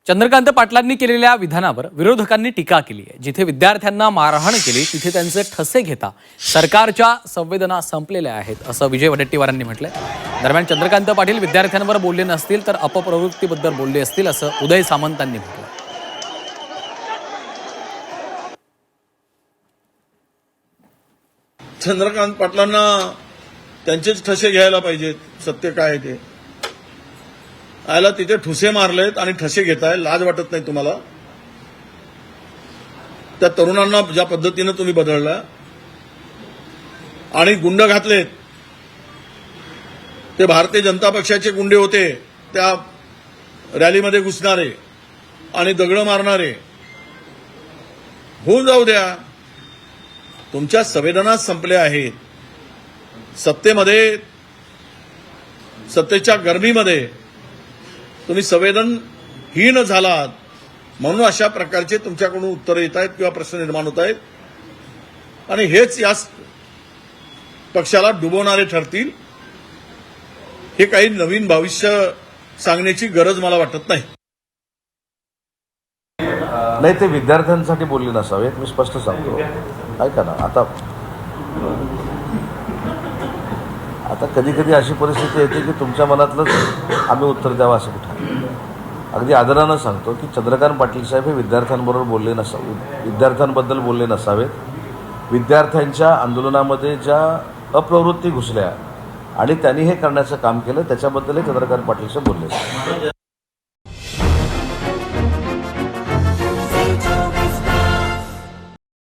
चंद्रकांत पाटलांनी केलेल्या विधानावर विरोधकांनी टीका केली आहे। जिथे विद्यार्थ्यांना मारहाण केली तिथे त्यांचे ठसे घेता सरकारच्या संवेदना संपलेल्या आहेत असं विजय वडेट्टीवारांनी म्हटलंय। दरम्यान चंद्रकांत पाटील विद्यार्थ्यांवर बोलले नसतील तर अपप्रवृत्तीबद्दल बोलले असतील असं उदय सामंतांनी म्हटलं। चंद्रकांत पाटलांना त्यांचेच ठसे घ्यायला पाहिजेत, सत्य काय ते आयला तिथे ठुसे मारलेत आणि ठसे घेताय, लाज वाटत नाही तुम्हाला? त्या तरुणांना ज्या पद्धतीने तुम्ही बदलला आणि गुंड घातलेत, ते भारतीय जनता पक्षाचे गुंडे होते, त्या रॅलीमध्ये घुसणारे आणि दगड मारणारे होऊन जाऊ द्या। तुमच्या संवेदना संपल्या आहेत। सत्तेमध्ये, सत्तेच्या गर्मीमध्ये तुम्ही संवेदनहीन झालात, म्हणून अशा प्रकारचे तुमच्याकडून उत्तरं येत आहेत किंवा प्रश्न निर्माण होत आहेत आणि हेच या पक्षाला डुबवणारे ठरतील। हे काही नवीन भविष्य सांगण्याची गरज मला वाटत नाही। नाही, ते विद्यार्थ्यांसाठी बोलले नसावेत, मी स्पष्ट सांगतो। ऐका ना, आता कधी कधी अशी परिस्थिती येते की तुमच्या मनातलंच आम्ही उत्तर द्यावं असं कुठं। अगदी आदरानं सांगतो की चंद्रकांत पाटील साहेब हे विद्यार्थ्यांबरोबर बोलले नसावेत, विद्यार्थ्यांबद्दल बोलले नसावेत। विद्यार्थ्यांच्या आंदोलनामध्ये ज्या अप्रवृत्ती घुसल्या आणि त्यांनी हे करण्याचं काम केलं त्याच्याबद्दलही चंद्रकांत पाटील साहेब बोलले।